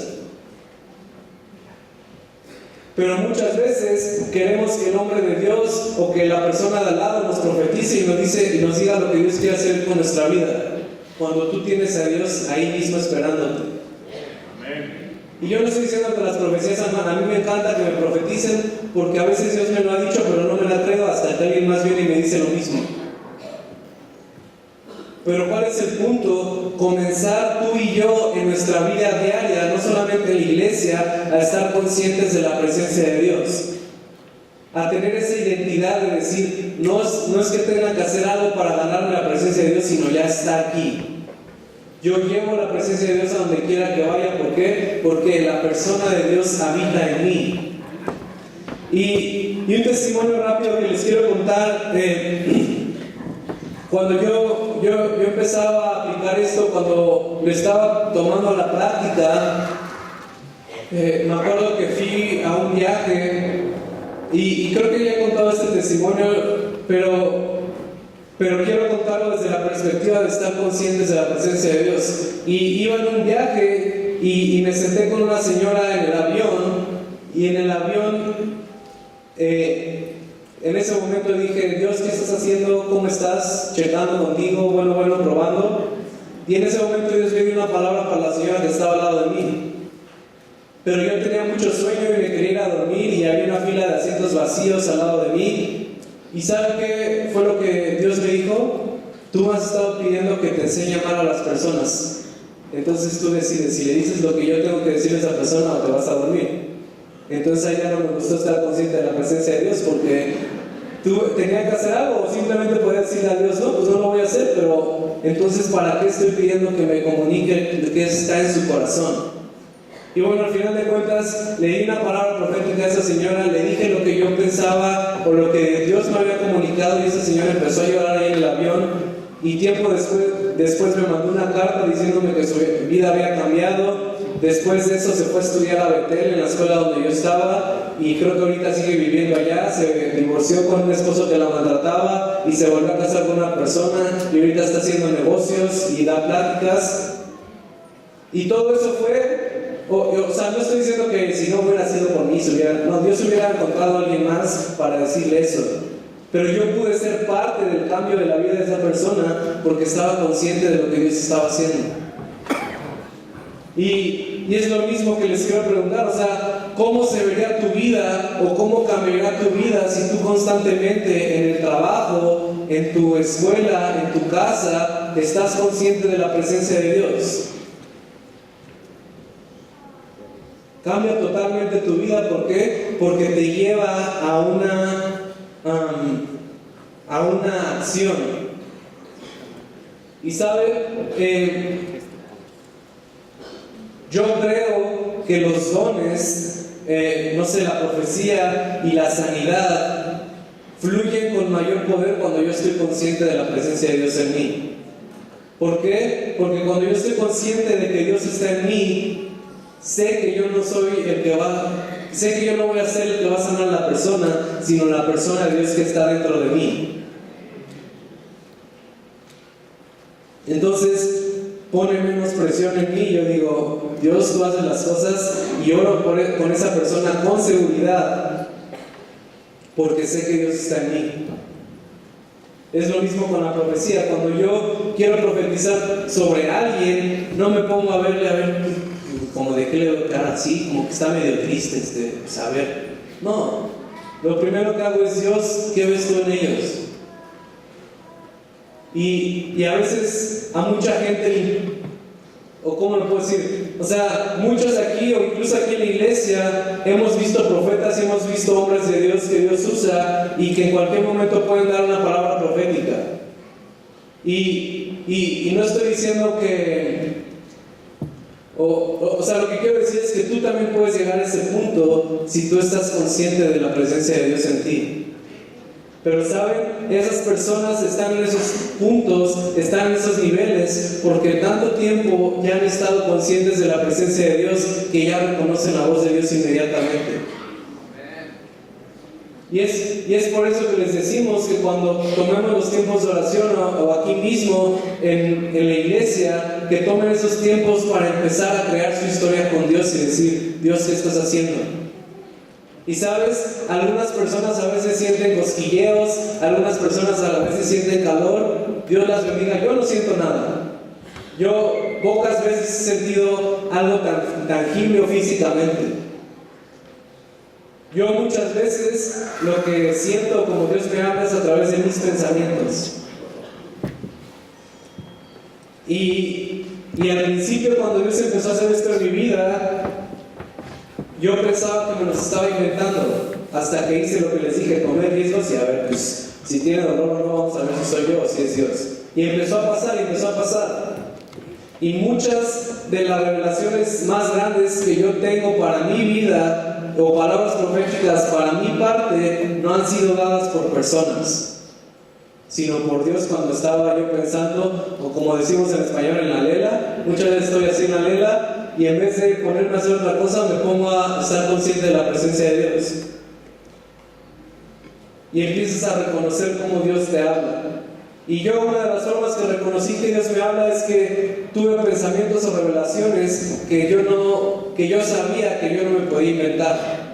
Pero muchas veces queremos que el hombre de Dios o que la persona de al lado nos profetice y nos diga lo que Dios quiere hacer con nuestra vida, cuando tú tienes a Dios ahí mismo esperándote. Amén. Y yo no estoy diciendo que las profecías, a mí me encanta que me profeticen, porque a veces Dios me lo ha dicho, pero no me la creo hasta que alguien más viene y me dice lo mismo. Pero ¿cuál es el punto? Comenzar tú y yo en nuestra vida diaria, no solamente en la iglesia, a estar conscientes de la presencia de Dios. A tener esa identidad de decir, no es que tenga que hacer algo para ganarme la presencia de Dios, sino ya está aquí. Yo llevo la presencia de Dios a donde quiera que vaya. ¿Por qué? Porque la persona de Dios habita en mí. Y un testimonio rápido que les quiero contar. cuando yo empezaba a aplicar esto, cuando lo estaba tomando a la práctica, me acuerdo que fui a un viaje y creo que ya he contado este testimonio, pero quiero contarlo desde la perspectiva de estar conscientes de la presencia de Dios. Y iba en un viaje y me senté con una señora en el avión, y en el avión en ese momento dije: Dios, ¿qué estás haciendo? ¿Cómo estás? Checando contigo, bueno, probando. Y en ese momento Dios me dio una palabra para la señora que estaba al lado de mí. Pero yo tenía mucho sueño y me quería ir a dormir, y había una fila de asientos vacíos al lado de mí. ¿Y sabe qué fue lo que Dios me dijo? Tú me has estado pidiendo que te enseñe a amar a las personas. Entonces tú decides si le dices lo que yo tengo que decirle a esa persona o te vas a dormir. Entonces ahí ya no me gustó estar consciente de la presencia de Dios, porque tú tenías que hacer algo, o simplemente podías decirle a Dios: no, pues no lo voy a hacer, pero entonces ¿para qué estoy pidiendo que me comunique lo que está en su corazón? Y bueno, al final de cuentas le di una palabra profética a esa señora, le dije lo que yo pensaba o lo que Dios me había comunicado, y esa señora empezó a llorar ahí en el avión, y tiempo después me mandó una carta diciéndome que su vida había cambiado. Después de eso se fue a estudiar a Betel, en la escuela donde yo estaba, y creo que ahorita sigue viviendo allá. Se divorció con un esposo que la maltrataba y se volvió a casar con una persona, y ahorita está haciendo negocios y da pláticas. Y todo eso fue, o sea, no estoy diciendo que si no hubiera sido por mí, Dios hubiera encontrado a alguien más para decirle eso. Pero yo pude ser parte del cambio de la vida de esa persona porque estaba consciente de lo que Dios estaba haciendo. Y es lo mismo que les quiero preguntar, o sea, ¿cómo se vería tu vida o cómo cambiaría tu vida si tú constantemente en el trabajo, en tu escuela, en tu casa, estás consciente de la presencia de Dios? Cambia totalmente tu vida. ¿Por qué? Porque te lleva a una acción. Y sabe, yo creo que los dones, la profecía y la sanidad fluyen con mayor poder cuando yo estoy consciente de la presencia de Dios en mí. ¿Por qué? Porque cuando yo estoy consciente de que Dios está en mí, sé que yo no soy sé que yo no voy a ser el que va a sanar a la persona, sino la persona de Dios que está dentro de mí. Entonces pone menos presión en mí. Yo digo: Dios, tú haces las cosas, y oro con esa persona con seguridad, porque sé que Dios está en mí. Es lo mismo con la profecía. Cuando yo quiero profetizar sobre alguien, no me pongo a ver como de qué le doy cara así, como que está medio triste, saber. No, lo primero que hago es: Dios, ¿qué ves tú en ellos? Y a veces a mucha gente, o cómo lo puedo decir, o sea, muchos aquí, o incluso aquí en la iglesia, hemos visto profetas y hemos visto hombres de Dios que Dios usa y que en cualquier momento pueden dar una palabra profética. Y no estoy diciendo que, o sea, lo que quiero decir es que tú también puedes llegar a ese punto si tú estás consciente de la presencia de Dios en ti. Pero saben, esas personas están en esos puntos, están en esos niveles, porque tanto tiempo ya han estado conscientes de la presencia de Dios que ya reconocen la voz de Dios inmediatamente. Y es por eso que les decimos que cuando tomemos los tiempos de oración, o aquí mismo en la iglesia, que tomen esos tiempos para empezar a crear su historia con Dios y decir: Dios, ¿qué estás haciendo? Y sabes, algunas personas a veces sienten cosquilleos, algunas personas a veces sienten calor. Dios las bendiga. Yo no siento nada. Yo pocas veces he sentido algo tan tangible o físicamente. Yo muchas veces lo que siento como Dios me habla es a través de mis pensamientos. Y al principio, cuando Dios empezó a hacer esto en mi vida, yo pensaba que me los estaba inventando, hasta que hice lo que les dije: tomé riesgos y a ver, pues, si tiene dolor o no, vamos a ver si soy yo o si es Dios. Y empezó a pasar. Y muchas de las revelaciones más grandes que yo tengo para mi vida, o palabras proféticas para mi parte, no han sido dadas por personas. sino por Dios cuando estaba yo pensando, o como decimos en español, en la lela. Muchas veces estoy así en la lela y en vez de ponerme a hacer otra cosa, me pongo a estar consciente de la presencia de Dios. Y empiezas a reconocer cómo Dios te habla. Y yo, una de las formas que reconocí que Dios me habla es que tuve pensamientos o revelaciones que yo sabía que yo no me podía inventar,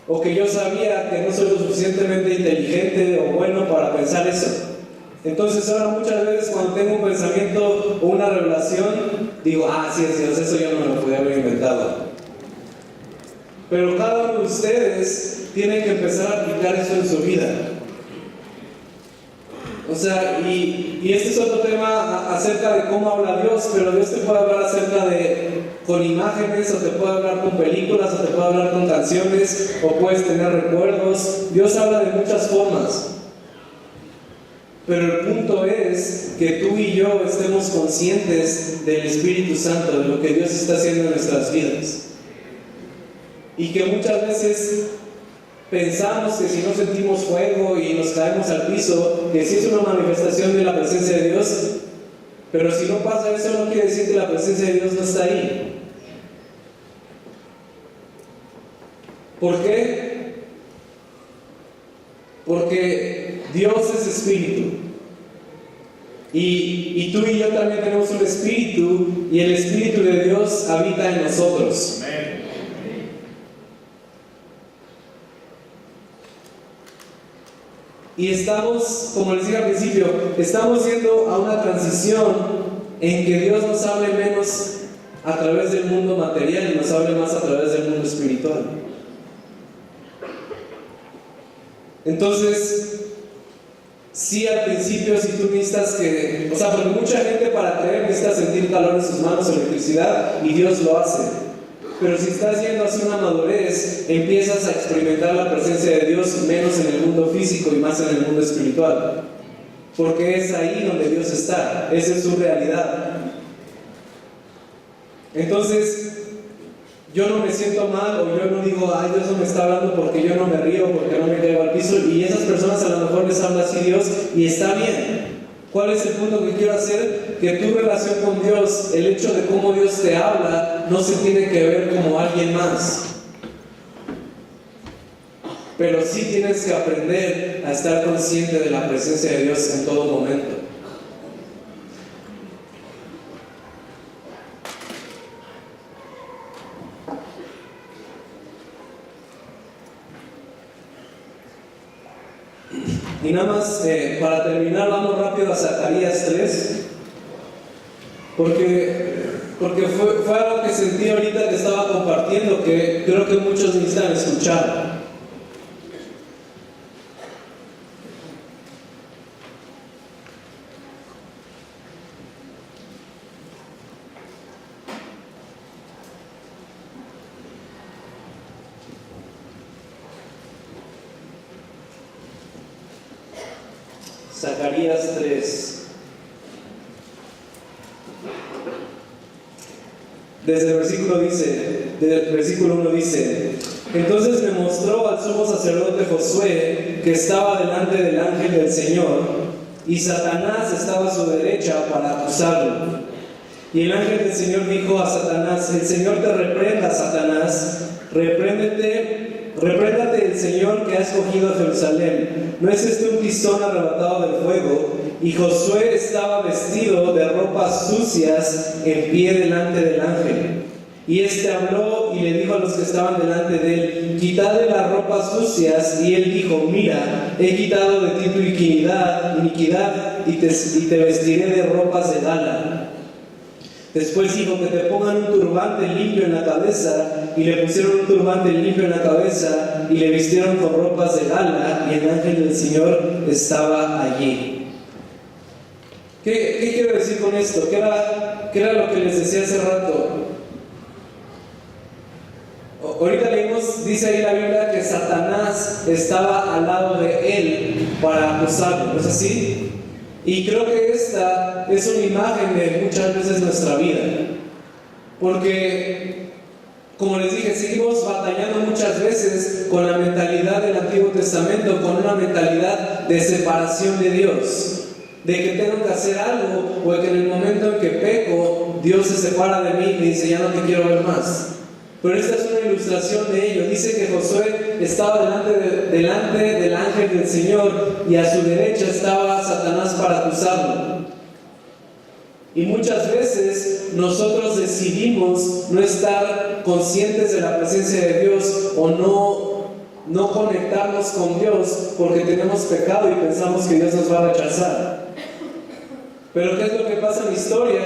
o que yo sabía que no soy lo suficientemente inteligente o bueno para pensar eso. Entonces ahora muchas veces cuando tengo un pensamiento o una revelación, digo, sí es Dios, eso yo no me lo podía haber inventado. Pero cada uno de ustedes tiene que empezar a aplicar eso en su vida. O sea, y este es otro tema acerca de cómo habla Dios, pero Dios te puede hablar con imágenes, o te puede hablar con películas, o te puede hablar con canciones, o puedes tener recuerdos. Dios habla de muchas formas. Pero el punto es que tú y yo estemos conscientes del Espíritu Santo, de lo que Dios está haciendo en nuestras vidas. Y que muchas veces pensamos que si no sentimos fuego y nos caemos al piso, que sí es una manifestación de la presencia de Dios, pero si no pasa eso, no quiere decir que la presencia de Dios no está ahí. ¿Por qué? Porque Dios es espíritu. Y tú y yo también tenemos un espíritu, y el Espíritu de Dios habita en nosotros. Amén. Y estamos, como les dije al principio, estamos yendo a una transición en que Dios nos hable menos a través del mundo material y nos hable más a través del mundo espiritual. Entonces, sí, al principio, si tú necesitas porque mucha gente para creer necesita sentir calor en sus manos, electricidad, y Dios lo hace. Pero si estás yendo hacia una madurez, empiezas a experimentar la presencia de Dios menos en el mundo físico y más en el mundo espiritual. Porque es ahí donde Dios está, esa es su realidad. Entonces, yo no me siento mal, o yo no digo, Dios no me está hablando porque yo no me río, porque no me caigo al piso, y esas personas a lo mejor les habla así Dios, y está bien. ¿Cuál es el punto que quiero hacer? Que tu relación con Dios, el hecho de cómo Dios te habla, no se tiene que ver como alguien más. Pero sí tienes que aprender a estar consciente de la presencia de Dios en todo momento. Y nada más, para terminar, vamos rápido a Zacarías 3, porque fue algo que sentí ahorita que estaba compartiendo, que creo que muchos necesitan escuchar. Zacarías 3. Desde el versículo 1 dice: Entonces me mostró al sumo sacerdote Josué, que estaba delante del ángel del Señor, y Satanás estaba a su derecha para acusarlo. Y el ángel del Señor dijo a Satanás: El Señor te reprenda, Satanás, repréndate el Señor que ha escogido a Jerusalén. ¿No es este un tizón arrebatado del fuego? Y Josué estaba vestido de ropas sucias en pie delante del ángel. Y este habló y le dijo a los que estaban delante de él: Quitadle las ropas sucias. Y él dijo: Mira, he quitado de ti tu iniquidad, y te vestiré de ropas de gala. Después dijo: que te pongan un turbante limpio en la cabeza. Y le pusieron un turbante limpio en la cabeza y le vistieron con ropas de gala, y el ángel del Señor estaba allí. ¿Qué quiero decir con esto? ¿Qué era lo que les decía hace rato? Ahorita leímos, dice ahí la Biblia, que Satanás estaba al lado de él para acusarlo, ¿no es así? Y creo que esta es una imagen de muchas veces nuestra vida, porque, como les dije, seguimos batallando muchas veces con la mentalidad del Antiguo Testamento, con una mentalidad de separación de Dios, de que tengo que hacer algo, o de que en el momento en que peco, Dios se separa de mí y me dice, ya no te quiero ver más. Pero esta es una ilustración de ello. Dice que Josué estaba delante del ángel del Señor y a su derecha estaba Satanás para acusarlo. Y muchas veces nosotros decidimos no estar conscientes de la presencia de Dios o no conectarnos con Dios porque tenemos pecado y pensamos que Dios nos va a rechazar. Pero ¿qué es lo que pasa en la historia?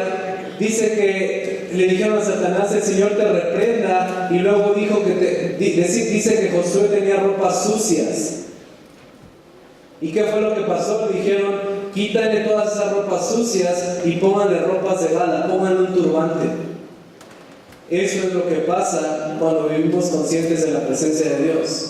Dice que le dijeron a Satanás, el Señor te reprenda, y luego dijo que dice que Josué tenía ropas sucias. ¿Y qué fue lo que pasó? Le dijeron, quítale todas esas ropas sucias y pónganle ropas de gala, pónganle un turbante. Eso es lo que pasa cuando vivimos conscientes de la presencia de Dios.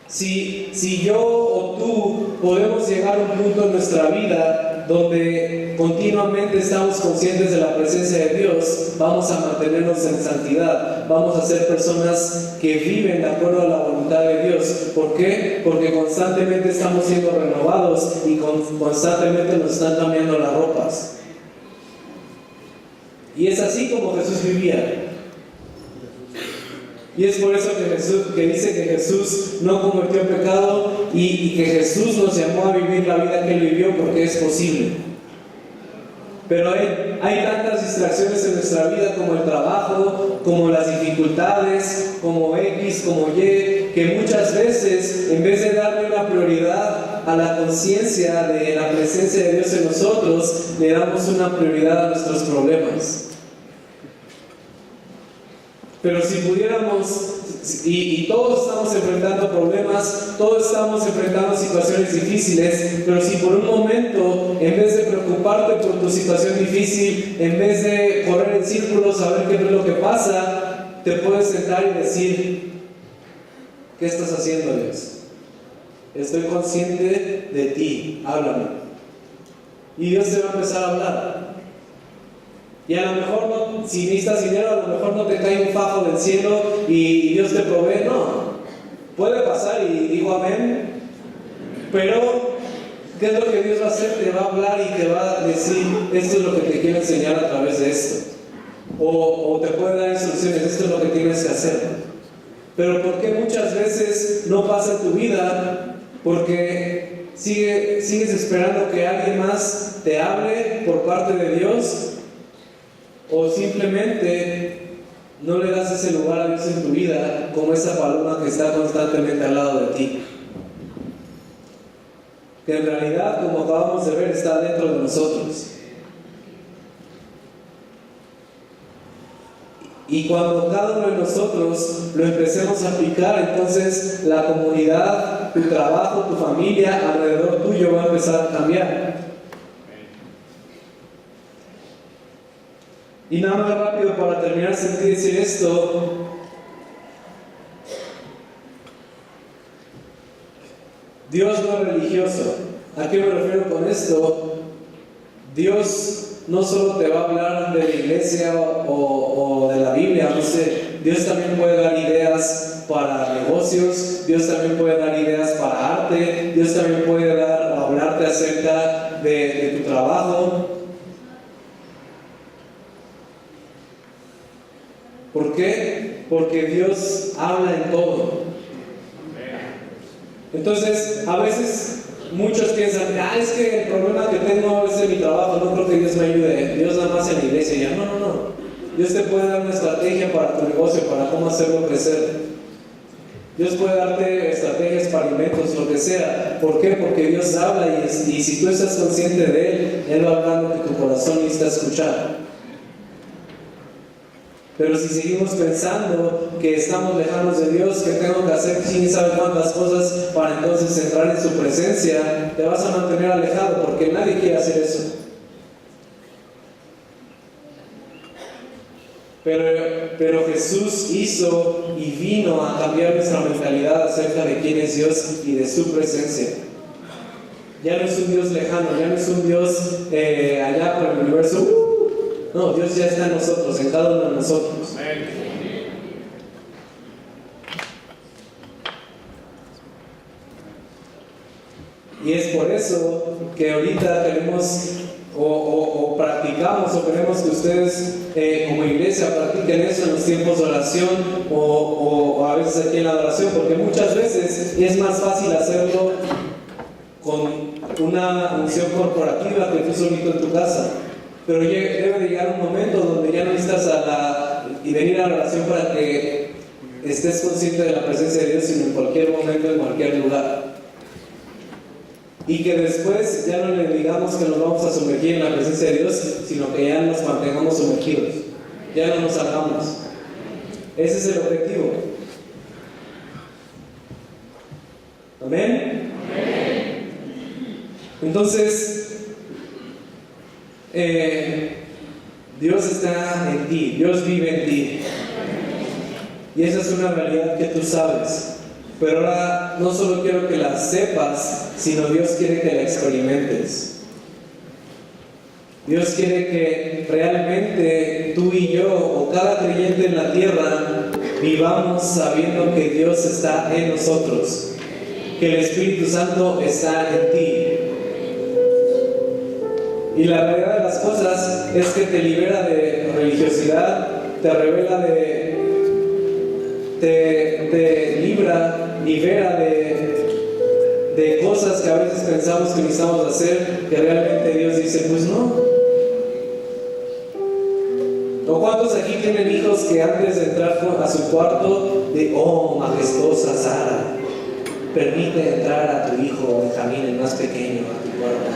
Si yo o tú podemos llegar a un punto en nuestra vida donde continuamente estamos conscientes de la presencia de Dios, vamos a mantenernos en santidad, vamos a ser personas que viven de acuerdo a la voluntad de Dios. ¿Por qué? Porque constantemente estamos siendo renovados y constantemente nos están cambiando las ropas. Y es así como Jesús vivía. Y es por eso que dice que Jesús no cometió pecado y que Jesús nos llamó a vivir la vida que Él vivió, porque es posible. Pero hay tantas distracciones en nuestra vida, como el trabajo, como las dificultades, como X, como Y, que muchas veces, en vez de darle una prioridad a la conciencia de la presencia de Dios en nosotros, le damos una prioridad a nuestros problemas. Pero si pudiéramos, y todos estamos enfrentando problemas, todos estamos enfrentando situaciones difíciles, pero si por un momento, en vez de preocuparte por tu situación difícil, en vez de correr en círculos a ver qué es lo que pasa, te puedes sentar y decir, ¿qué estás haciendo, Dios? Estoy consciente de ti, háblame. Y Dios te va a empezar a hablar. Y a lo mejor no, si necesitas dinero, a lo mejor no te cae un fajo del cielo y Dios te provee, no. Puede pasar y digo amén. Pero, ¿qué es lo que Dios va a hacer? Te va a hablar y te va a decir, esto es lo que te quiero enseñar a través de esto. O te puede dar instrucciones, esto es lo que tienes que hacer. Pero ¿por qué muchas veces no pasa en tu vida? Porque sigues esperando que alguien más te hable por parte de Dios. O simplemente no le das ese lugar a Dios en tu vida como esa paloma que está constantemente al lado de ti. Que en realidad, como acabamos de ver, está dentro de nosotros. Y cuando cada uno de nosotros lo empecemos a aplicar, entonces la comunidad, tu trabajo, tu familia alrededor tuyo va a empezar a cambiar. Y nada más rápido para terminar, sentí decir esto. Dios no es religioso. ¿A qué me refiero con esto? Dios no solo te va a hablar de la iglesia o de la Biblia, no sé. Dios también puede dar ideas para negocios, Dios también puede dar ideas para arte, Dios también puede hablarte acerca de tu trabajo. ¿Por qué? Porque Dios habla en todo. Entonces, a veces muchos piensan, es que el problema que tengo es en mi trabajo, no creo que Dios me ayude. Dios nada más en la iglesia. Ya, no. Dios te puede dar una estrategia para tu negocio, para cómo hacerlo crecer. Dios puede darte estrategias para alimentos, lo que sea. ¿Por qué? Porque Dios habla y si tú estás consciente de Él va a hablar lo que tu corazón necesita escuchar. Pero si seguimos pensando que estamos lejanos de Dios, que tengo que hacer quién sabe cuántas cosas para entonces entrar en su presencia, te vas a mantener alejado, porque nadie quiere hacer eso. Pero Jesús hizo y vino a cambiar nuestra mentalidad acerca de quién es Dios y de su presencia. Ya no es un Dios lejano, ya no es un Dios allá por el universo. No, Dios ya está en nosotros, en cada uno de nosotros. Y es por eso que ahorita queremos o practicamos o queremos que ustedes como iglesia practiquen eso en los tiempos de oración o a veces aquí en la adoración, porque muchas veces es más fácil hacerlo con una unción corporativa que tú solito en tu casa. Pero debe llegar un momento donde ya no necesitas y venir a la oración para que estés consciente de la presencia de Dios, sino en cualquier momento, en cualquier lugar. Y que después ya no le digamos que nos vamos a sumergir en la presencia de Dios, sino que ya nos mantengamos sumergidos, ya no nos salgamos. Ese es el objetivo. ¿Amén? Entonces, Dios está en ti, Dios vive en ti. Y esa es una realidad que tú sabes. Pero ahora no solo quiero que la sepas, sino Dios quiere que la experimentes. Dios quiere que realmente tú y yo, o cada creyente en la tierra, vivamos sabiendo que Dios está en nosotros, que el Espíritu Santo está en ti. Y la realidad de las cosas es que te libera de religiosidad, te revela te libera de cosas que a veces pensamos que necesitamos hacer, que realmente Dios dice, pues no. ¿O cuántos aquí tienen hijos que antes de entrar a su cuarto, oh majestuosa Sara, permite entrar a tu hijo Benjamín, el más pequeño, a tu cuarto?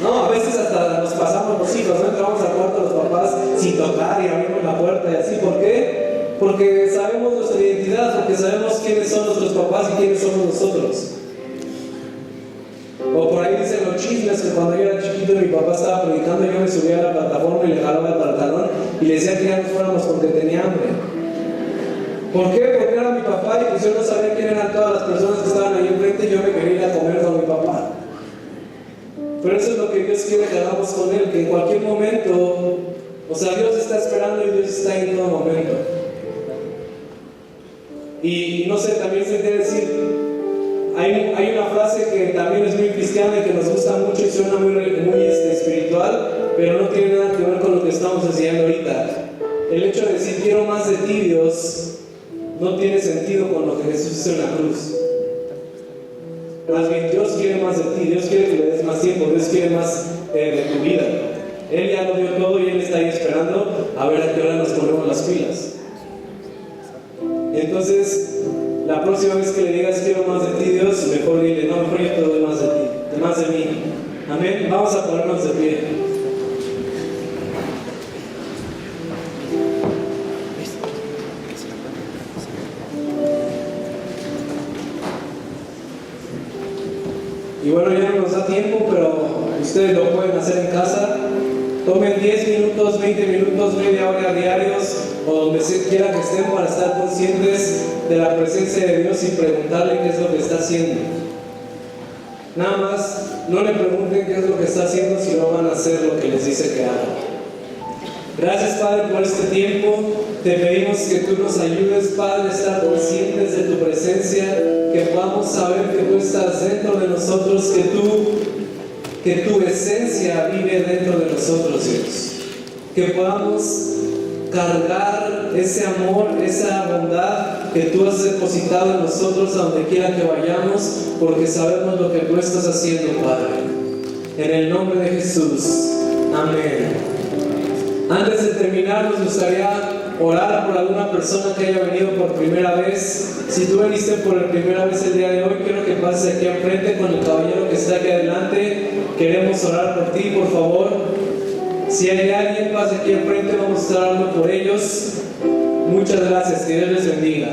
No, a veces hasta nos pasamos los hijos, no entramos al cuarto de los papás sin tocar y abrimos la puerta y así. ¿Por qué? Porque sabemos nuestra identidad, porque sabemos quiénes son nuestros papás y quiénes somos nosotros. O por ahí dicen los chismes que cuando yo era chiquito y mi papá estaba predicando, yo me subía a la plataforma y le jalaba el pantalón y le decía que ya nos fuéramos porque tenía hambre. ¿Por qué? Porque era mi papá y pues yo no sabía quién eran todas las personas que estaban ahí enfrente y yo me quería ir a comer con mi papá. Pero eso es lo que Dios quiere que hagamos con Él, que en cualquier momento, o sea, Dios está esperando y Dios está en todo momento. Y no sé, también se quiere decir, hay una frase que también es muy cristiana y que nos gusta mucho y suena muy espiritual, pero no tiene nada que ver con lo que estamos enseñando ahorita. El hecho de decir quiero más de ti, Dios, no tiene sentido con lo que Jesús hizo en la cruz. Más bien, Dios quiere más de ti, Dios quiere que le des más tiempo, Dios quiere más de tu vida. Él ya lo dio todo y Él está ahí esperando a ver a qué hora nos ponemos las pilas. Entonces, la próxima vez que le digas quiero más de ti, Dios, mejor dile, no, mejor yo te doy más de ti, más de mí. Amén. Vamos a ponernos de pie. Y bueno, ya no nos da tiempo, pero ustedes lo pueden hacer en casa. Tomen 10 minutos, 20 minutos, media hora diarios, o donde quiera que estén, para estar conscientes de la presencia de Dios y preguntarle qué es lo que está haciendo. Nada más, no le pregunten qué es lo que está haciendo si no van a hacer lo que les dice que hagan. Gracias, Padre, por este tiempo. Te pedimos que tú nos ayudes, Padre, a estar conscientes de tu presencia, que podamos saber que tú estás dentro de nosotros, que tu esencia vive dentro de nosotros, Dios. Que podamos cargar ese amor, esa bondad que tú has depositado en nosotros a donde quiera que vayamos, porque sabemos lo que tú estás haciendo, Padre. En el nombre de Jesús. Amén. Antes de terminar, nos gustaría orar por alguna persona que haya venido por primera vez. Si tú viniste por primera vez el día de hoy, quiero que pases aquí enfrente con el caballero que está aquí adelante. Queremos orar por ti, por favor. Si hay alguien, pase aquí enfrente, vamos a estar orando por ellos. Muchas gracias, que Dios les bendiga.